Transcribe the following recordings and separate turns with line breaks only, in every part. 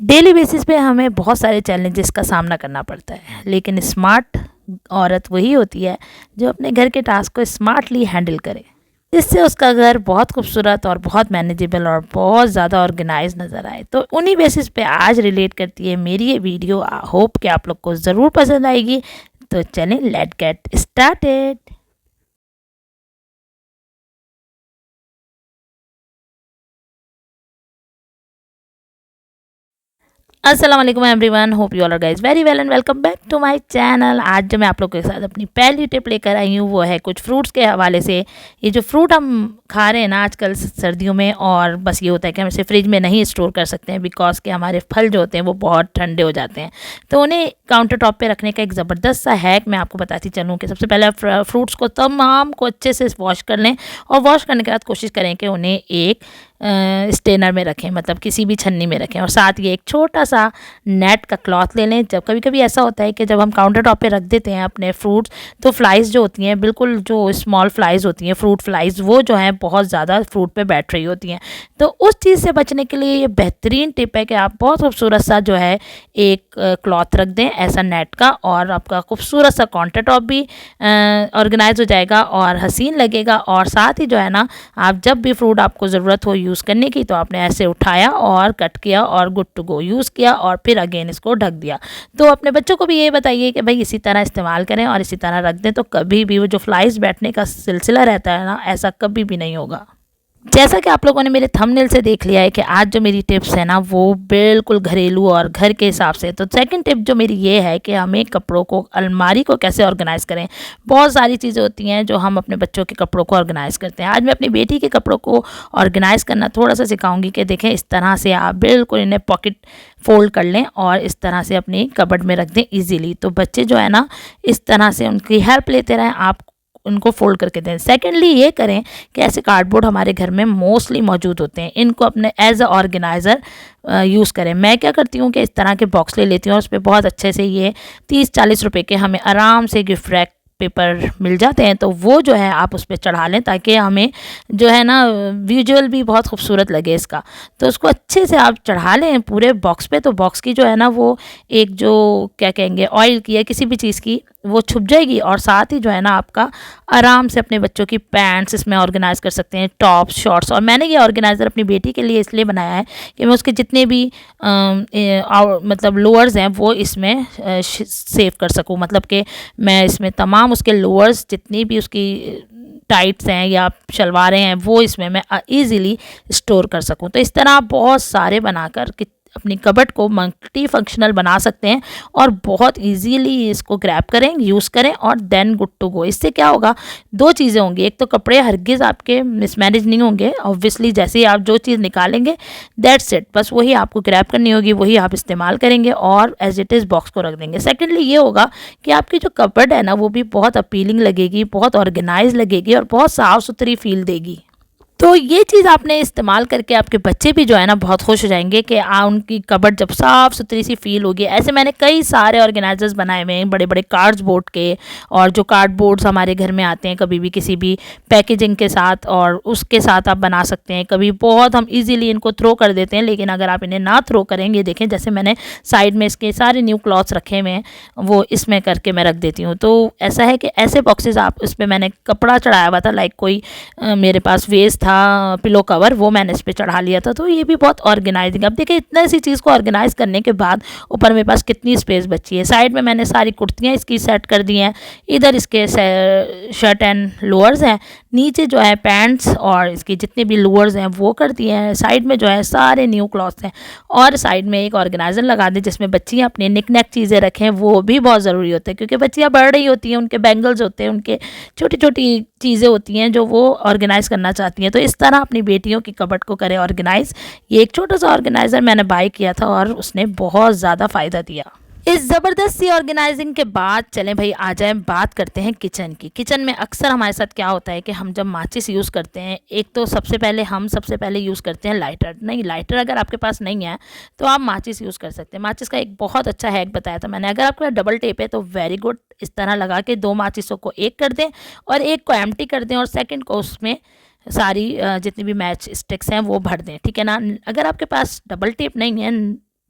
Daily basis पे हमें बहुत सारे चैलेंजेस का सामना करना पड़ता है, लेकिन स्मार्ट औरत वही होती है जो अपने घर के टास्क को स्मार्टली हैंडल करे, जिससे उसका घर बहुत खूबसूरत और बहुत मैनेजेबल और बहुत ज़्यादा ऑर्गेनाइज नज़र आए। तो उन्हीं बेसिस पे आज रिलेट करती है मेरी ये वीडियो। होप कि आप लोग को ज़रूर पसंद आएगी। तो चलें, लेट गेट स्टार्टेड। अस्सलाम वालेकुम everyone, hope you all are guys very well and welcome back to my channel. आज जो मैं आप लोगों के साथ अपनी पहली टिप लेकर आई हूँ वो है कुछ फ्रूट्स के हवाले से। ये जो फ्रूट हम खा रहे हैं ना आजकल सर्दियों में, और बस ये होता है कि हम इसे फ्रिज में नहीं स्टोर कर सकते हैं बिकॉज के हमारे फल जो होते हैं वो बहुत ठंडे हो जाते हैं। तो उन्हें काउंटर टॉप पर रखने का एक ज़बरदस्त सा हैक मैं आपको बताती चलूँ कि सबसे पहले फ्रूट्स को तमाम को अच्छे से वॉश कर लें, और वॉश करने के बाद कोशिश करें कि उन्हें एक स्टेनर में रखें, मतलब किसी भी छन्नी में रखें, और साथ ये एक छोटा सा नेट का क्लॉथ ले लें। जब कभी कभी ऐसा होता है कि जब हम काउंटर टॉप पे रख देते हैं अपने फ्रूट्स, तो फ्लाइज जो होती हैं, बिल्कुल जो स्मॉल फ्लाइज होती हैं, फ्रूट फ्लाइज, वो जो हैं बहुत ज़्यादा फ्रूट पे बैठ रही होती हैं। तो उस चीज़ से बचने के लिए ये बेहतरीन टिप है कि आप बहुत खूबसूरत सा जो है एक क्लॉथ रख दें ऐसा नेट का, और आपका खूबसूरत सा काउंटर टॉप भी ऑर्गेनाइज हो जाएगा और हसीन लगेगा। और साथ ही जो है ना, आप जब भी फ्रूट आपको ज़रूरत हो यूज़ करने की, तो आपने ऐसे उठाया और कट किया और गुड टू गो यूज़ किया, और फिर अगेन इसको ढक दिया। तो अपने बच्चों को भी ये बताइए कि भाई इसी तरह इस्तेमाल करें और इसी तरह रख दें, तो कभी भी वो जो फ्लाइज बैठने का सिलसिला रहता है ना, ऐसा कभी भी नहीं होगा। जैसा कि आप लोगों ने मेरे थंबनेल से देख लिया है कि आज जो मेरी टिप्स है ना वो बिल्कुल घरेलू और घर के हिसाब से। तो सेकंड टिप जो मेरी ये है कि हमें कपड़ों को, अलमारी को कैसे ऑर्गेनाइज़ करें। बहुत सारी चीज़ें होती हैं जो हम अपने बच्चों के कपड़ों को ऑर्गेनाइज़ करते हैं। आज मैं अपनी बेटी के कपड़ों को ऑर्गेनाइज़ करना थोड़ा सा सिखाऊंगी कि देखें, इस तरह से आप बिल्कुल इन्हें पॉकेट फोल्ड कर लें और इस तरह से अपनी कबर्ड में रख दें ईजीली। तो बच्चे जो है ना, इस तरह से उनकी हेल्प लेते रहें, आप उनको फोल्ड करके दें। सेकेंडली ये करें कि ऐसे कार्डबोर्ड हमारे घर में मोस्टली मौजूद होते हैं, इनको अपने एज अ ऑर्गेनाइज़र यूज़ करें। मैं क्या करती हूँ कि इस तरह के बॉक्स ले लेती हूँ और उस पर बहुत अच्छे से ये 30-40 रुपए के हमें आराम से गिफ्ट रैप पेपर मिल जाते हैं। तो वो जो है आप उस पर चढ़ा लें, ताकि हमें जो है ना विजुअल भी बहुत खूबसूरत लगे इसका। तो उसको अच्छे से आप चढ़ा लें पूरे बॉक्स पे। तो बॉक्स की जो है ना वो एक जो क्या कहेंगे ऑयल की या किसी भी चीज़ की, वो छुप जाएगी। और साथ ही जो है ना आपका आराम से अपने बच्चों की पैंट्स इसमें ऑर्गेनाइज़ कर सकते हैं, टॉप्स, शॉर्ट्स। और मैंने ये ऑर्गेनाइज़र अपनी बेटी के लिए इसलिए बनाया है कि मैं उसके जितने भी मतलब लोअर्स हैं वो इसमें सेव कर सकूं। मतलब कि मैं इसमें तमाम उसके लोअर्स, जितनी भी उसकी टाइट्स हैं या शलवारें हैं, वो इसमें मैं ईज़िली स्टोर कर सकूं। तो इस तरह आप बहुत सारे बनाकर अपनी कबर्ड को मल्टी फंक्शनल बना सकते हैं, और बहुत इजीली इसको ग्रैब करें, यूज़ करें, और देन गुड टू गो। इससे क्या होगा, दो चीज़ें होंगी। एक तो कपड़े हरगिज़ आपके मिसमैनेज नहीं होंगे। ऑब्वियसली जैसे ही आप जो चीज़ निकालेंगे, दैट्स इट, बस वही आपको ग्रैब करनी होगी, वही आप इस्तेमाल करेंगे और एज इट इज़ बॉक्स को रख देंगे। सेकेंडली ये होगा कि आपकी जो कबर्ड है ना वो भी बहुत अपीलिंग लगेगी, बहुत ऑर्गेनाइज लगेगी, और बहुत साफ़ सुथरी फील देगी। तो ये चीज़ आपने इस्तेमाल करके आपके बच्चे भी जो है ना बहुत खुश हो जाएंगे कि उनकी कबर्ड जब साफ़ सुथरी सी फील होगी। ऐसे मैंने कई सारे ऑर्गेनाइजर्स बनाए हुए हैं, बड़े बड़े कार्डबोर्ड के, और जो कार्डबोर्ड्स हमारे घर में आते हैं कभी भी किसी भी पैकेजिंग के साथ, और उसके साथ आप बना सकते हैं। कभी बहुत हम इजीली इनको थ्रो कर देते हैं, लेकिन अगर आप इन्हें ना थ्रो करेंगे, देखें जैसे मैंने साइड में इसके सारे न्यू क्लॉथ्स रखे हुए हैं, वो इसमें करके मैं रख देती हूँ। तो ऐसा है कि ऐसे बॉक्सेस आप, इस पर मैंने कपड़ा चढ़ाया हुआ था, लाइक कोई मेरे पास वेस्ट था, पिलो कवर, वो मैंने इस पर चढ़ा लिया था। तो ये भी बहुत ऑर्गेनाइजिंग। अब देखिए इतने सी चीज़ को ऑर्गेनाइज करने के बाद ऊपर मेरे पास कितनी स्पेस बची है। साइड में मैंने सारी कुर्तियाँ इसकी सेट कर दी हैं, इधर इसके शर्ट एंड लोअर्स हैं, नीचे जो है पैंट्स और इसकी जितने भी लोअर्स हैं वो कर दिए हैं। साइड में जो है सारे न्यू क्लॉथ्स हैं, और साइड में एक ऑर्गेनाइज़र लगा दें जिसमें बच्चियाँ अपने निक नैक चीज़ें रखें। वो भी बहुत ज़रूरी होता है, क्योंकि बच्चियाँ बढ़ रही होती हैं, उनके बैंगल्स होते हैं, उनके छोटी छोटी चीज़ें होती हैं जो वो ऑर्गेनाइज़ करना चाहती हैं। तो इस तरह अपनी बेटियों की कबर्ड को करें ऑर्गेनाइज़। ये एक छोटा सा ऑर्गेनाइज़र मैंने बाय किया था और उसने बहुत ज़्यादा फ़ायदा दिया। इस ज़बरदस्त सी ऑर्गेनाइजिंग के बाद चलें भाई, आ जाएं बात करते हैं किचन की। किचन में अक्सर हमारे साथ क्या होता है कि हम जब माचिस यूज़ करते हैं, एक तो सबसे पहले यूज़ करते हैं लाइटर। नहीं, लाइटर अगर आपके पास नहीं है तो आप माचिस यूज़ कर सकते हैं। माचिस का एक बहुत अच्छा हैक बताया था मैंने। अगर आपका डबल टेप है तो वेरी गुड, इस तरह लगा के दो माचिसों को एक कर दें और एक को एम्प्टी कर दें, और सेकेंड को उसमें सारी जितनी भी मैच स्टिक्स हैं वो भर दें, ठीक है ना। अगर आपके पास डबल टेप नहीं है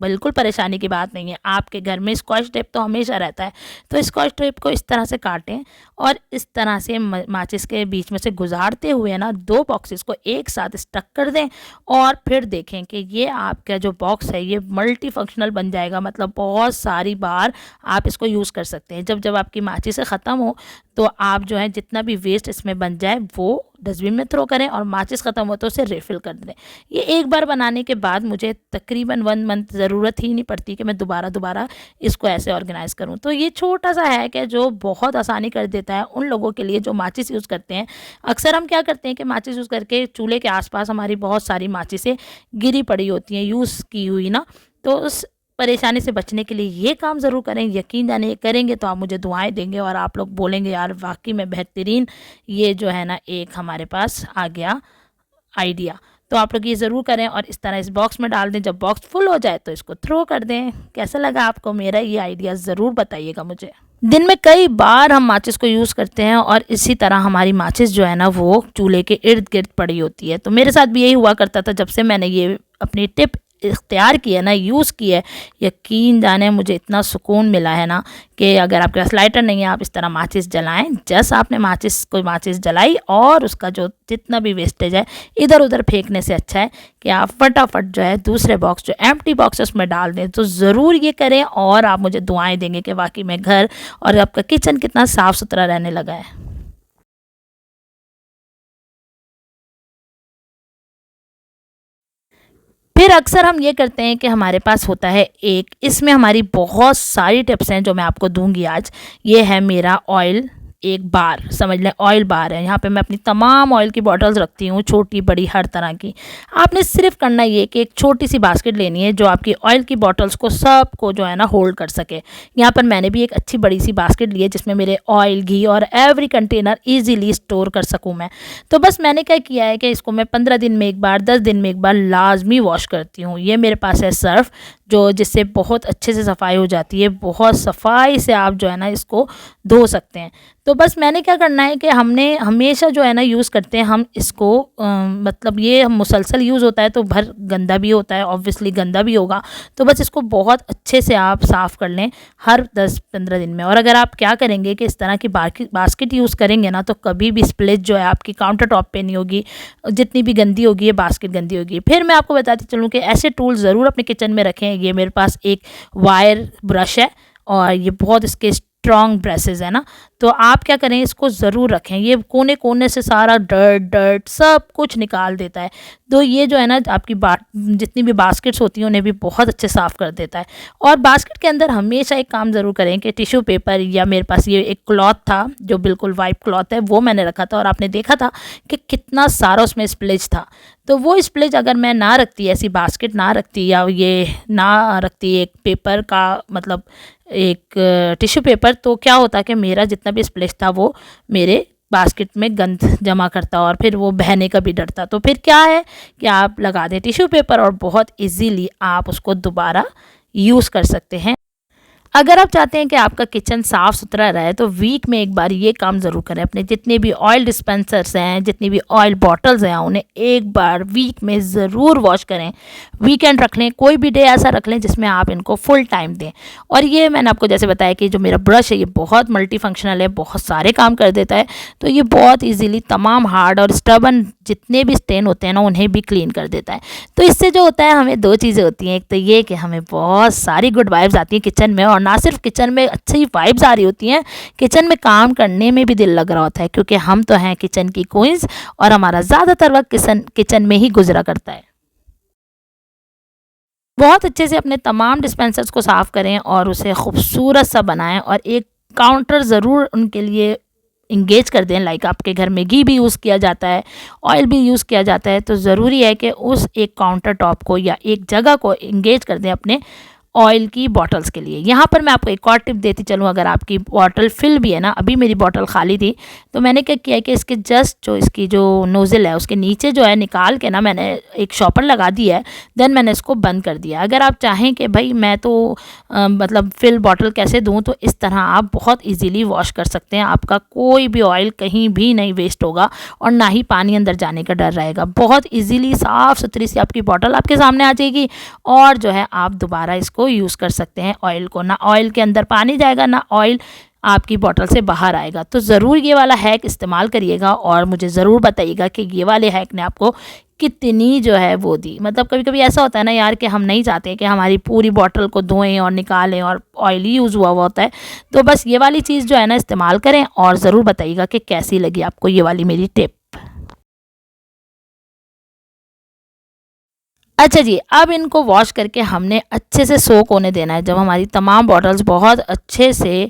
बिल्कुल परेशानी की बात नहीं है। आपके घर में स्कॉच टेप तो हमेशा रहता है, तो स्कॉच टेप को इस तरह से काटें और इस तरह से माचिस के बीच में से गुजारते हुए ना 2 बॉक्सेस को एक साथ स्टक कर दें और फिर देखें कि ये आपका जो बॉक्स है ये मल्टी फंक्शनल बन जाएगा। मतलब बहुत सारी बार आप इसको यूज़ कर सकते हैं। जब जब आपकी माचिस ख़त्म हो तो आप जो है जितना भी वेस्ट इसमें बन जाए वो डस्टबिन में थ्रो करें और माचिस ख़त्म हो तो उसे रिफ़िल कर दें। ये एक बार बनाने के बाद मुझे तकरीबन 1 मंथ ज़रूरत ही नहीं पड़ती कि मैं दोबारा इसको ऐसे ऑर्गेनाइज़ करूँ। तो ये छोटा-सा हैक है जो बहुत आसानी कर देता है उन लोगों के लिए जो माचिस यूज़ करते हैं। अक्सर हम क्या करते हैं कि माचिस यूज़ करके चूल्हे के आस-पास हमारी बहुत सारी माचिसें गिरी पड़ी होती हैं यूज़ की हुई ना, तो उस परेशानी से बचने के लिए ये काम ज़रूर करें। यकीन जानिए करेंगे तो आप मुझे दुआएँ देंगे और आप लोग बोलेंगे यार वाक़ई में बेहतरीन ये जो है ना एक हमारे पास आ गया आइडिया। तो आप लोग ये ज़रूर करें और इस तरह इस बॉक्स में डाल दें। जब बॉक्स फुल हो जाए तो इसको थ्रो कर दें। कैसा लगा आपको मेरा ये आइडिया ज़रूर बताइएगा मुझे। दिन में कई बार हम माचिस को यूज़ करते हैं और इसी तरह हमारी माचिस जो है ना वो चूल्हे के इर्द-गिर्द पड़ी होती है। तो मेरे साथ भी यही हुआ करता था जब से मैंने ये अपनी टिप इख्तियार की है ना, यूज़ की है, यकीन जाने मुझे इतना सुकून मिला है ना कि अगर आपके पास लाइटर नहीं है आप इस तरह माचिस जलाएं। जैसे आपने माचिस जलाई और उसका जो जितना भी वेस्टेज है इधर उधर फेंकने से अच्छा है कि आप फटाफट जो है दूसरे बॉक्स जो एम्प्टी बॉक्स उसमें डाल दें। तो ज़रूर ये करें और आप मुझे दुआएं देंगे कि वाकई में घर और आपका किचन कितना साफ़ सुथरा रहने लगा है। फिर अक्सर हम ये करते हैं कि हमारे पास होता है एक, इसमें हमारी बहुत सारी टिप्स हैं जो मैं आपको दूंगी आज। ये है मेरा ऑयल एक बार, समझ लें ऑयल बार है। यहाँ पे मैं अपनी तमाम ऑयल की बॉटल्स रखती हूँ, छोटी बड़ी हर तरह की। आपने सिर्फ करना ये कि एक छोटी सी बास्केट लेनी है जो आपकी ऑयल की बॉटल्स को सबको जो है ना होल्ड कर सके। यहाँ पर मैंने भी एक अच्छी बड़ी सी बास्केट ली है जिसमें मेरे ऑयल, घी और एवरी कंटेनर ईजीली स्टोर कर सकूँ मैं। तो बस मैंने क्या किया है कि इसको मैं 15 दिन में एक बार, 10 दिन में एक बार लाजमी वॉश करती हूँ। ये मेरे पास है सर्फ जो जिससे बहुत अच्छे से सफाई हो जाती है। बहुत सफाई से आप जो है ना इसको धो सकते हैं। तो बस मैंने क्या करना है कि हमने हमेशा जो है ना यूज़ करते हैं हम इसको मतलब ये मुसलसल यूज़ होता है तो भर गंदा भी होता है, ऑब्वियसली गंदा भी होगा। तो बस इसको बहुत अच्छे से आप साफ़ कर लें हर 10-15 दिन में। और अगर आप क्या करेंगे कि इस तरह की बास्केट यूज़ करेंगे ना तो कभी भी स्प्लिट जो है आपकी काउंटर टॉप पे नहीं होगी। जितनी भी गंदी होगी ये बास्केट गंदी होगी। फिर मैं आपको बताती चलूँ कि ऐसे टूल ज़रूर अपने किचन में रखें। ये मेरे पास एक वायर ब्रश है और ये बहुत इसके स्ट्रॉन्ग ब्रशेज़ है ना, तो आप क्या करें इसको ज़रूर रखें। ये कोने कोने से सारा डर्ट सब कुछ निकाल देता है। तो ये जो है ना आपकी जितनी भी बास्केट्स होती हैं उन्हें भी बहुत अच्छे साफ़ कर देता है। और बास्केट के अंदर हमेशा एक काम ज़रूर करें कि टिश्यू पेपर, या मेरे पास ये एक क्लॉथ था जो बिल्कुल वाइट क्लॉथ है वो मैंने रखा था और आपने देखा था कि कितना सारा उसमें स्प्लेज था। तो वो स्प्लेज अगर मैं ना रखती, ऐसी बास्केट ना रखती या ये ना रखती एक पेपर का मतलब एक टिश्यू पेपर, तो क्या होता कि मेरा जितना भी स्प्लेज था वो मेरे बास्केट में गंद जमा करता और फिर वो बहने का भी डर था। तो फिर क्या है कि आप लगा दें टिश्यू पेपर और बहुत इजीली आप उसको दोबारा यूज़ कर सकते हैं। अगर आप चाहते हैं कि आपका किचन साफ़ सुथरा रहे तो वीक में एक बार ये काम ज़रूर करें। अपने जितने भी ऑयल डिस्पेंसर्स हैं, जितनी भी ऑयल बॉटल्स हैं, उन्हें एक बार वीक में ज़रूर वॉश करें। वीकेंड रख लें, कोई भी डे ऐसा रख लें जिसमें आप इनको फुल टाइम दें। और ये मैंने आपको जैसे बताया कि जो मेरा ब्रश है ये बहुत मल्टी फंक्शनल है, बहुत सारे काम कर देता है। तो ये बहुत ईजीली तमाम हार्ड और स्टबन जितने भी स्टेन होते हैं ना उन्हें भी क्लीन कर देता है। तो इससे जो होता है हमें 2 चीज़ें होती हैं। एक तो ये कि हमें बहुत सारी गुड वाइब्स आती हैं किचन में, और ना सिर्फ किचन में अच्छी वाइब्स आ रही होती हैं, किचन में काम करने में भी दिल लग रहा होता है, क्योंकि हम तो हैं किचन की क्वींस और हमारा ज़्यादातर वक्त किचन में ही गुजरा करता है। बहुत अच्छे से अपने तमाम डिस्पेंसर्स को साफ़ करें और उसे खूबसूरत सा बनाएं और एक काउंटर ज़रूर उनके लिए इंगेज कर दें। लाइक आपके घर में घी भी यूज़ किया जाता है, ऑयल भी यूज़ किया जाता है, तो ज़रूरी है कि उस एक काउंटर टॉप को या एक जगह को इंगेज कर दें अपने ऑयल की बॉटल्स के लिए। यहाँ पर मैं आपको एक और टिप देती चलूँ, अगर आपकी बॉटल फिल भी है ना, अभी मेरी बॉटल खाली थी तो मैंने क्या किया कि इसके जस्ट जो इसकी जो नोज़ल है उसके नीचे जो है निकाल के ना मैंने एक शॉपर लगा दिया है, देन मैंने इसको बंद कर दिया। अगर आप चाहें कि भाई मैं तो मतलब फिल बॉटल कैसे दूँ, तो इस तरह आप बहुत ईजीली वॉश कर सकते हैं। आपका कोई भी ऑयल कहीं भी नहीं वेस्ट होगा और ना ही पानी अंदर जाने का डर रहेगा। बहुत ईजीली साफ़ सुथरी सी आपकी बॉटल आपके सामने आ जाएगी और जो है आप दोबारा इसको यूज़ कर सकते हैं ऑयल को। ना ऑयल के अंदर पानी जाएगा, ना ऑयल आपकी बॉटल से बाहर आएगा। तो ज़रूर ये वाला हैक इस्तेमाल करिएगा और मुझे ज़रूर बताइएगा कि ये वाले हैक ने आपको कितनी जो है वो दी। मतलब कभी कभी ऐसा होता है ना यार कि हम नहीं चाहते कि हमारी पूरी बॉटल को धोएं और निकालें और ऑयल यूज़ हुआ होता है। तो बस ये वाली चीज़ जो है ना इस्तेमाल करें और ज़रूर बताइएगा कि कैसी लगी आपको ये वाली मेरी टिप। अच्छा जी, अब इनको वॉश करके हमने अच्छे से सोक होने देना है। जब हमारी तमाम बॉटल्स बहुत अच्छे से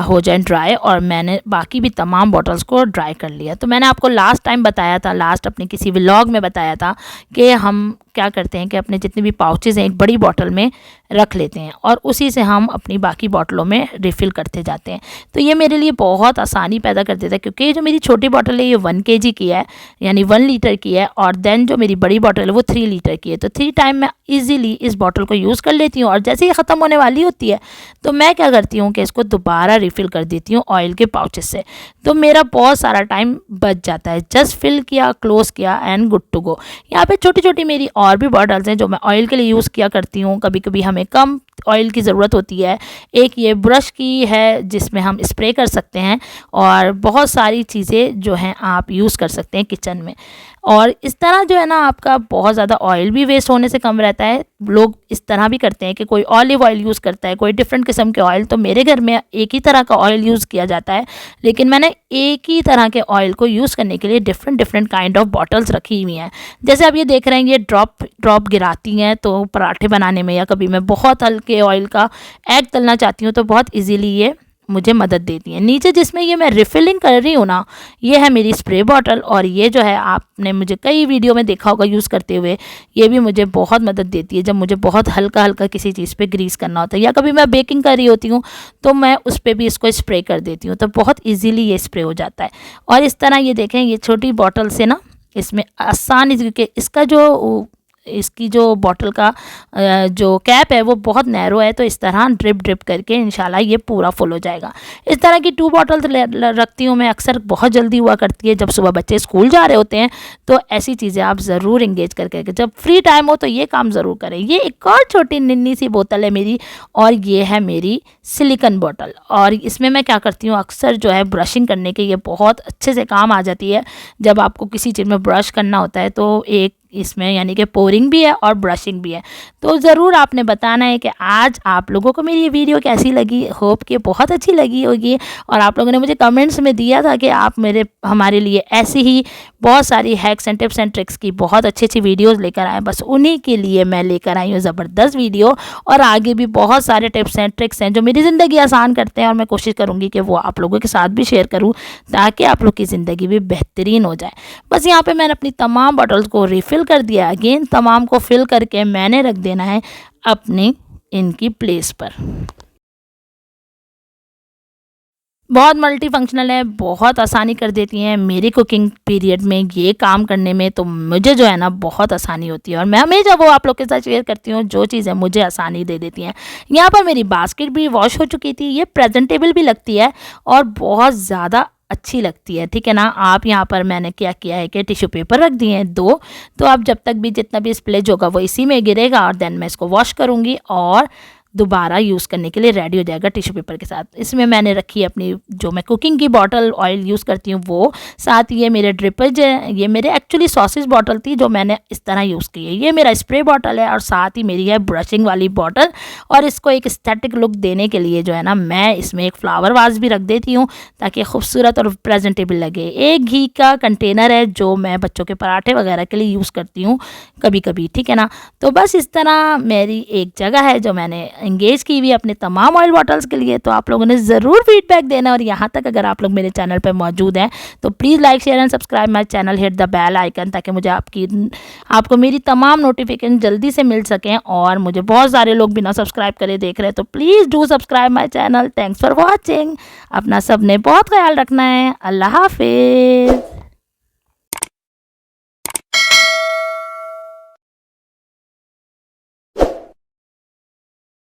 हो जाए ड्राई, और मैंने बाकी भी तमाम बॉटल्स को ड्राई कर लिया। तो मैंने आपको लास्ट टाइम बताया था, लास्ट अपने किसी व्लॉग में बताया था कि हम क्या करते हैं कि अपने जितने भी पाउचेज़ हैं एक बड़ी बॉटल में रख लेते हैं और उसी से हम अपनी बाकी बॉटलों में रिफ़िल करते जाते हैं। तो ये मेरे लिए बहुत आसानी पैदा कर देता है, क्योंकि ये जो मेरी छोटी बॉटल है ये 1 kg की है, यानी 1 लीटर की है, और देन जो मेरी बड़ी बॉटल है वो 3 लीटर की है। तो 3 टाइम मैं ईज़िली इस बॉटल को यूज़ कर लेती हूँ और जैसे ही ख़त्म होने वाली होती है तो मैं क्या करती हूँ कि इसको दोबारा रिफ़िल कर देती हूँ ऑयल के पाउचेस से। तो मेरा बहुत सारा टाइम बच जाता है। जस्ट फिल किया, क्लोज़ किया एंड गुड टू गो। यहाँ पे छोटी छोटी मेरी और भी बॉटल्स हैं जो मैं ऑयल के लिए यूज़ किया करती हूँ। कभी कभी हमें कम ऑयल की ज़रूरत होती है। एक ये ब्रश की है जिसमें हम स्प्रे कर सकते हैं, और बहुत सारी चीज़ें जो हैं आप यूज़ कर सकते हैं किचन में। और इस तरह जो है ना आपका बहुत ज़्यादा ऑयल भी वेस्ट होने से कम रहता है। लोग इस तरह भी करते हैं कि कोई ऑलिव ऑयल यूज़ करता है, कोई डिफरेंट किस्म के ऑयल। तो मेरे घर में एक ही तरह का ऑयल यूज़ किया जाता है, लेकिन मैंने एक ही तरह के ऑयल को यूज़ करने के लिए different different kind of bottles रखी हुई हैं। जैसे आप ये देख रहे हैं, ये ड्रॉप गिराती हैं तो पराठे बनाने में, या कभी मैं बहुत हल्के ऑयल का एग तलना चाहती हूँ तो बहुत ईजीली ये मुझे मदद देती हैं। नीचे जिसमें ये मैं रिफ़िलिंग कर रही हूँ ना, ये है मेरी स्प्रे बॉटल, और ये जो है आपने मुझे कई वीडियो में देखा होगा यूज़ करते हुए। ये भी मुझे बहुत मदद देती है जब मुझे बहुत हल्का हल्का किसी चीज़ पे ग्रीस करना होता है, या कभी मैं बेकिंग कर रही होती हूँ तो मैं उस पर भी इसको स्प्रे कर देती हूँ, तो बहुत ईजीली ये स्प्रे हो जाता है। और इस तरह ये देखें, ये छोटी बॉटल से ना इसमें आसानी, क्योंकि इसका जो इसकी जो बॉटल का जो कैप है वो बहुत नैरो है, तो इस तरह ड्रिप ड्रिप करके इंशाल्लाह ये पूरा फुल हो जाएगा। इस तरह की 2 बॉटल्स रखती हूँ मैं। अक्सर बहुत जल्दी हुआ करती है जब सुबह बच्चे स्कूल जा रहे होते हैं, तो ऐसी चीज़ें आप ज़रूर इंगेज करके जब फ्री टाइम हो तो ये काम ज़रूर करें। ये एक और छोटी नन्ही सी बोतल है मेरी, और ये है मेरी सिलिकॉन बॉटल, और इसमें मैं क्या करती हूँ अक्सर जो है ब्रशिंग करने के ये बहुत अच्छे से काम आ जाती है। जब आपको किसी चीज़ में ब्रश करना होता है तो एक इसमें यानी कि पोरिंग भी है और ब्रशिंग भी है। तो ज़रूर आपने बताना है कि आज आप लोगों को मेरी ये वीडियो कैसी लगी। होप कि बहुत अच्छी लगी होगी, और आप लोगों ने मुझे कमेंट्स में दिया था कि आप हमारे लिए ऐसी ही बहुत सारी hacks and tips and tricks की बहुत अच्छी अच्छी वीडियोस लेकर आए। बस उन्हीं के लिए मैं लेकर आई हूँ ज़बरदस्त वीडियो, और आगे भी बहुत सारे टिप्स एंड ट्रिक्स हैं जो मेरी ज़िंदगी आसान करते हैं, और मैं कोशिश करूँगी कि वो आप लोगों के साथ भी शेयर करूँ ताकि आप लोग की ज़िंदगी भी बेहतरीन हो जाए। बस यहाँ पर मैंने अपनी तमाम बॉटल्स को रिफ़िल कर दिया। अगेन तमाम को फिल करके मैंने रख देना है अपनी इनकी प्लेस पर। बहुत मल्टी फंक्शनल है, बहुत आसानी कर देती हैं मेरी कुकिंग पीरियड में ये काम करने में। तो मुझे जो है ना बहुत आसानी होती है, और मैं हमेशा वो आप लोग के साथ शेयर करती हूँ जो चीज़ें मुझे आसानी दे देती हैं। यहाँ पर मेरी बास्केट भी वॉश हो चुकी थी। ये प्रेजेंटेबल भी लगती है और बहुत ज़्यादा अच्छी लगती है, ठीक है ना। आप यहाँ पर मैंने क्या किया है कि टिश्यू पेपर रख दिए हैं 2, तो अब जब तक भी जितना भी स्प्लेज होगा वो इसी में गिरेगा, और देन मैं इसको वॉश करूँगी और दोबारा यूज़ करने के लिए रेडी हो जाएगा टिश्यू पेपर के साथ। इसमें मैंने रखी है अपनी जो मैं कुकिंग की बॉटल ऑयल यूज़ करती हूँ वो, साथ ये मेरे ड्रिपर्स है। ये मेरे एक्चुअली सॉसेज बॉटल थी जो मैंने इस तरह यूज़ की है। ये मेरा स्प्रे बॉटल है, और साथ ही मेरी है ब्रशिंग वाली बॉटल। और इसको एक स्टैटिक लुक देने के लिए जो है ना मैं इसमें एक फ्लावर वाज भी रख देती हूँ ताकि खूबसूरत और प्रेजेंटेबल लगे। एक घी का कंटेनर है जो मैं बच्चों के पराठे वगैरह के लिए यूज़ करती हूँ कभी कभी, ठीक है ना। तो बस इस तरह मेरी एक जगह है जो मैंने एंगेज की हुई अपने तमाम ऑयल बॉटल्स के लिए। तो आप लोगों ने ज़रूर फीडबैक देना, और यहाँ तक अगर आप लोग मेरे चैनल पर मौजूद हैं तो please like share and subscribe my channel, hit the bell icon, ताकि मुझे आपको मेरी तमाम नोटिफिकेशन जल्दी से मिल सकें। और मुझे बहुत सारे लोग बिना सब्सक्राइब करे देख रहे हैं, तो please do subscribe my channel. Thanks for watching. अपना सब ने बहुत ख्याल रखना है। अल्लाह हाफिज़।